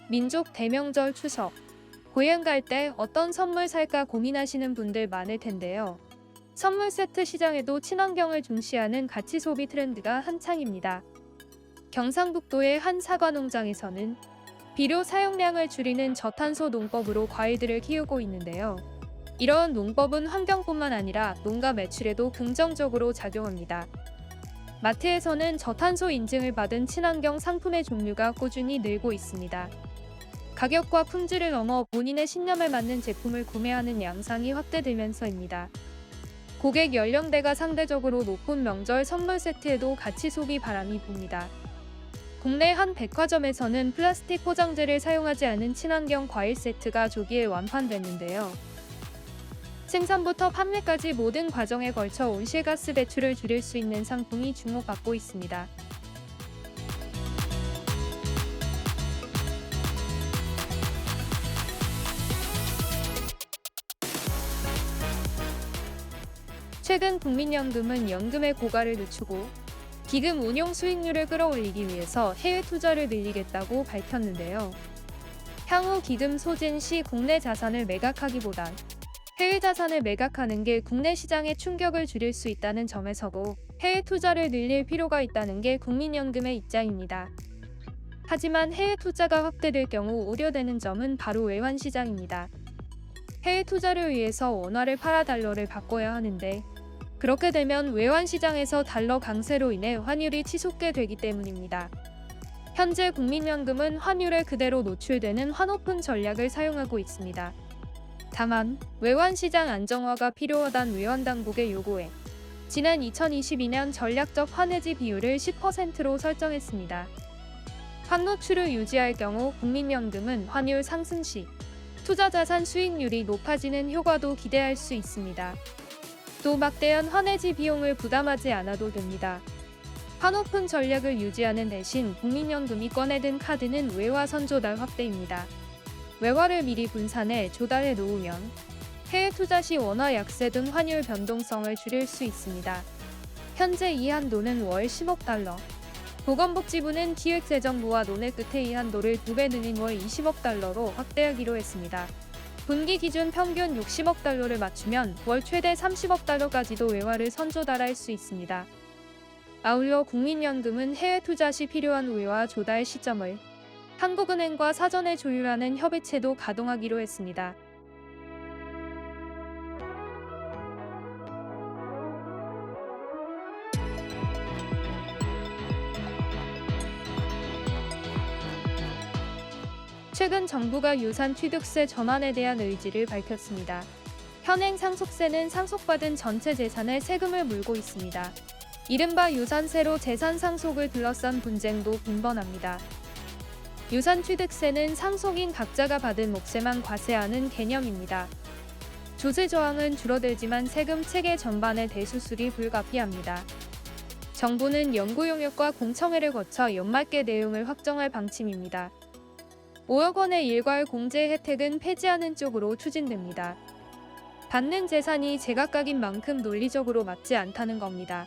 민족 대명절 추석. 고향 갈 때 어떤 선물 살까 고민하시는 분들 많을 텐데요. 선물 세트 시장에도 친환경을 중시하는 가치 소비 트렌드가 한창입니다. 경상북도의 한 사과 농장에서는 비료 사용량을 줄이는 저탄소 농법으로 과일들을 키우고 있는데요. 이런 농법은 환경뿐만 아니라 농가 매출에도 긍정적으로 작용합니다. 마트에서는 저탄소 인증을 받은 친환경 상품의 종류가 꾸준히 늘고 있습니다. 가격과 품질을 넘어 본인의 신념에 맞는 제품을 구매하는 양상이 확대되면서입니다. 고객 연령대가 상대적으로 높은 명절 선물 세트에도 가치 소비 바람이 붑니다. 국내 한 백화점에서는 플라스틱 포장재를 사용하지 않은 친환경 과일 세트가 조기에 완판됐는데요. 생산부터 판매까지 모든 과정에 걸쳐 온실가스 배출을 줄일 수 있는 상품이 주목받고 있습니다. 최근 국민연금은 연금의 고갈을 늦추고 기금 운용 수익률을 끌어올리기 위해서 해외 투자를 늘리겠다고 밝혔는데요. 향후 기금 소진 시 국내 자산을 매각하기보단 해외 자산을 매각하는 게 국내 시장의 충격을 줄일 수 있다는 점에서도 해외 투자를 늘릴 필요가 있다는 게 국민연금의 입장입니다. 하지만 해외 투자가 확대될 경우 우려되는 점은 바로 외환 시장입니다. 해외 투자를 위해서 원화를 팔아 달러를 바꿔야 하는데 그렇게 되면 외환 시장에서 달러 강세로 인해 환율이 치솟게 되기 때문입니다. 현재 국민연금은 환율에 그대로 노출되는 환오픈 전략을 사용하고 있습니다. 다만 외환 시장 안정화가 필요하다는 외환당국의 요구에 지난 2022년 전략적 환해지 비율을 10%로 설정했습니다. 환 노출을 유지할 경우 국민연금은 환율 상승 시 투자자산 수익률이 높아지는 효과도 기대할 수 있습니다. 또 막대한 환해지 비용을 부담하지 않아도 됩니다. 환오픈 전략을 유지하는 대신 국민연금이 꺼내든 카드는 외화 선조달 확대입니다. 외화를 미리 분산해 조달해 놓으면 해외 투자 시 원화 약세 등 환율 변동성을 줄일 수 있습니다. 현재 이 한도는 월 10억 달러. 보건복지부는 기획재정부와 논의 끝에 이 한도를 2배 늘린 월 20억 달러로 확대하기로 했습니다. 분기 기준 평균 60억 달러를 맞추면 월 최대 30억 달러까지도 외화를 선조달할 수 있습니다. 아울러 국민연금은 해외 투자 시 필요한 외화 조달 시점을 한국은행과 사전에 조율하는 협의체도 가동하기로 했습니다. 최근 정부가 유산 취득세 전환에 대한 의지를 밝혔습니다. 현행 상속세는 상속받은 전체 재산에 세금을 물고 있습니다. 이른바 유산세로 재산 상속을 둘러싼 분쟁도 빈번합니다. 유산 취득세는 상속인 각자가 받은 몫에만 과세하는 개념입니다. 조세 저항은 줄어들지만 세금 체계 전반의 대수술이 불가피합니다. 정부는 연구 용역과 공청회를 거쳐 연말께 내용을 확정할 방침입니다. 5억 원의 일괄 공제 혜택은 폐지하는 쪽으로 추진됩니다. 받는 재산이 제각각인 만큼 논리적으로 맞지 않다는 겁니다.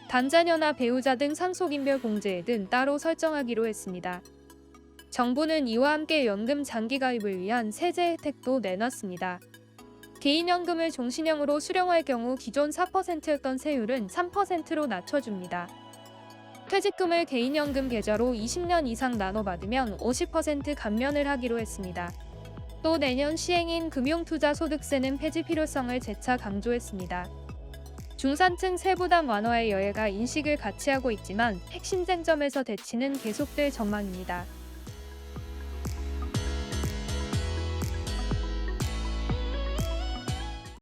단자녀나 배우자 등 상속인별 공제액은 따로 설정하기로 했습니다. 정부는 이와 함께 연금 장기 가입을 위한 세제 혜택도 내놨습니다. 개인연금을 종신형으로 수령할 경우 기존 4%였던 세율은 3%로 낮춰줍니다. 퇴직금을 개인연금 계좌로 20년 이상 나눠받으면 50% 감면을 하기로 했습니다. 또 내년 시행인 금융투자소득세는 폐지 필요성을 재차 강조했습니다. 중산층 세부담 완화의 여야가 인식을 같이 하고 있지만 핵심 쟁점에서 대치는 계속될 전망입니다.